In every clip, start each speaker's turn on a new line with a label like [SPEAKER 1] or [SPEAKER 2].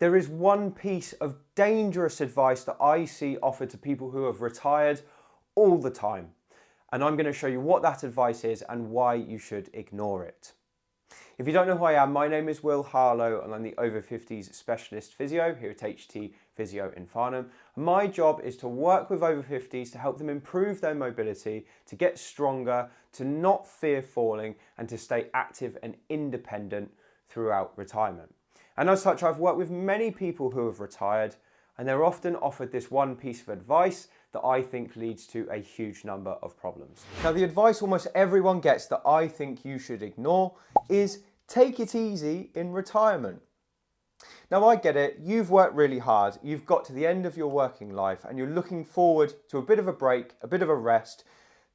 [SPEAKER 1] There is one piece of dangerous advice that I see offered to people who have retired all the time. And I'm going to show you what that advice is and why you should ignore it. If you don't know who I am, my name is Will Harlow and I'm the over 50s specialist physio here at HT Physio in Farnham. My job is to work with over 50s to help them improve their mobility, to get stronger, to not fear falling and to stay active and independent throughout retirement. And as such, I've worked with many people who have retired and they're often offered this one piece of advice that I think leads to a huge number of problems. Now, the advice almost everyone gets that I think you should ignore is take it easy in retirement. Now, I get it, you've worked really hard, you've got to the end of your working life and you're looking forward to a bit of a break, a bit of a rest,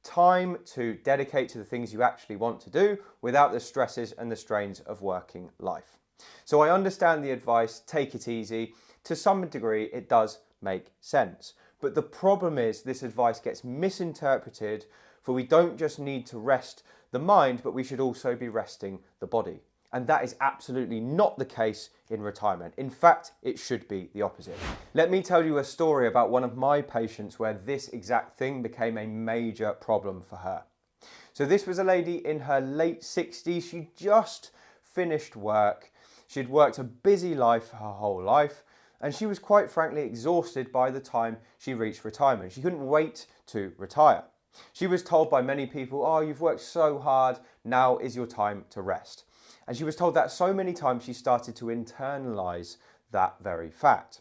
[SPEAKER 1] time to dedicate to the things you actually want to do without the stresses and the strains of working life. So I understand the advice, take it easy. To some degree, it does make sense. But the problem is this advice gets misinterpreted, for we don't just need to rest the mind, but we should also be resting the body. And that is absolutely not the case in retirement. In fact, it should be the opposite. Let me tell you a story about one of my patients where this exact thing became a major problem for her. So this was a lady in her late 60s. She just finished work. She'd worked a busy life her whole life, and she was quite frankly exhausted by the time she reached retirement. She couldn't wait to retire. She was told by many people, oh, you've worked so hard, now is your time to rest. And she was told that so many times she started to internalise that very fact.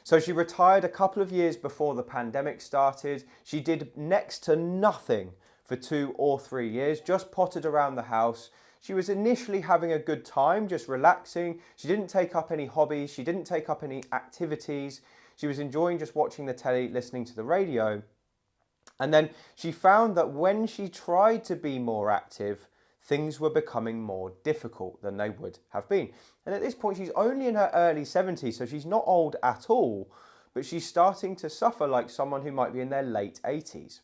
[SPEAKER 1] So she retired a couple of years before the pandemic started. She did next to nothing for 2 or 3 years, just pottered around the house. She was initially having a good time, just relaxing. She didn't take up any hobbies. She didn't take up any activities. She was enjoying just watching the telly, listening to the radio. And then she found that when she tried to be more active, things were becoming more difficult than they would have been. And at this point, she's only in her early 70s, so she's not old at all, but she's starting to suffer like someone who might be in their late 80s.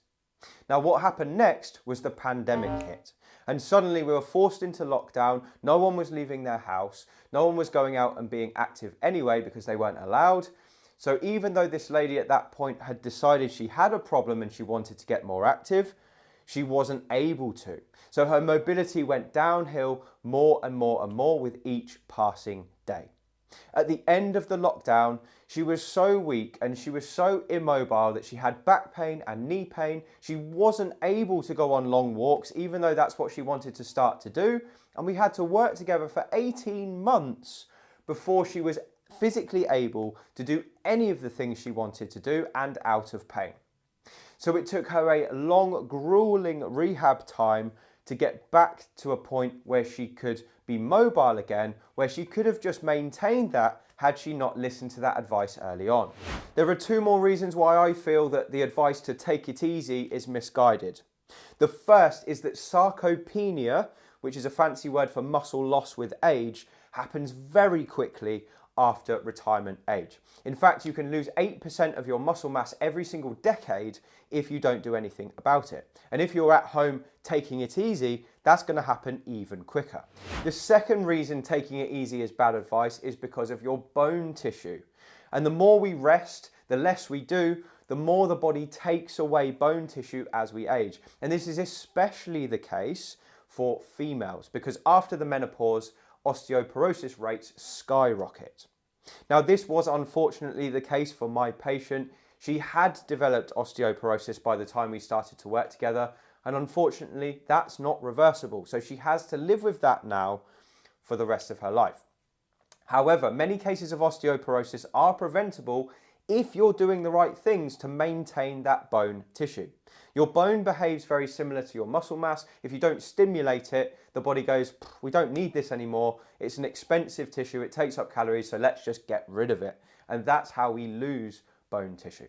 [SPEAKER 1] Now, what happened next was the pandemic hit. And suddenly we were forced into lockdown. No one was leaving their house. No one was going out and being active anyway because they weren't allowed. So even though this lady at that point had decided she had a problem and she wanted to get more active, she wasn't able to. So her mobility went downhill more and more and more with each passing day. At the end of the lockdown, she was so weak and she was so immobile that she had back pain and knee pain. She wasn't able to go on long walks, even though that's what she wanted to start to do. And we had to work together for 18 months before she was physically able to do any of the things she wanted to do and out of pain. So it took her a long, grueling rehab time to get back to a point where she could be mobile again, where she could have just maintained that had she not listened to that advice early on. There are 2 more reasons why I feel that the advice to take it easy is misguided. The first is that sarcopenia, which is a fancy word for muscle loss with age, happens very quickly after retirement age. In fact, you can lose 8% of your muscle mass every single decade if you don't do anything about it. And if you're at home taking it easy, that's going to happen even quicker. The second reason taking it easy is bad advice is because of your bone tissue. And the more we rest, the less we do, the more the body takes away bone tissue as we age. And this is especially the case for females because after the menopause, osteoporosis rates skyrocket. Now, this was unfortunately the case for my patient. She had developed osteoporosis by the time we started to work together, and unfortunately, that's not reversible. So she has to live with that now for the rest of her life. However, many cases of osteoporosis are preventable if you're doing the right things to maintain that bone tissue. Your bone behaves very similar to your muscle mass. If you don't stimulate it, the body goes, we don't need this anymore. It's an expensive tissue. It takes up calories, so let's just get rid of it. And that's how we lose bone tissue.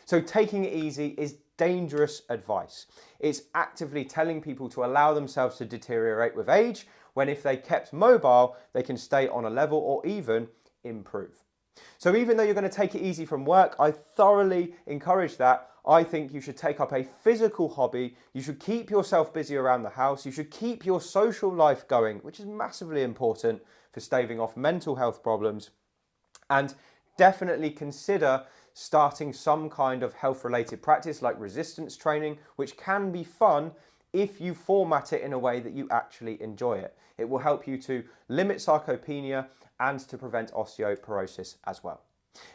[SPEAKER 1] So taking it easy is dangerous advice. It's actively telling people to allow themselves to deteriorate with age, when if they kept mobile, they can stay on a level or even improve. So even though you're going to take it easy from work, I thoroughly encourage that. I think you should take up a physical hobby. You should keep yourself busy around the house. You should keep your social life going, which is massively important for staving off mental health problems. And definitely consider starting some kind of health-related practice like resistance training, which can be fun if you format it in a way that you actually enjoy it. It will help you to limit sarcopenia and to prevent osteoporosis as well.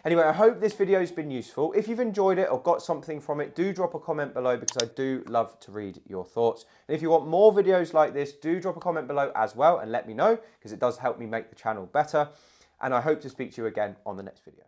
[SPEAKER 1] Anyway, I hope this video has been useful. If you've enjoyed it or got something from it, do drop a comment below because I do love to read your thoughts. And if you want more videos like this, do drop a comment below as well and let me know because it does help me make the channel better. And I hope to speak to you again on the next video.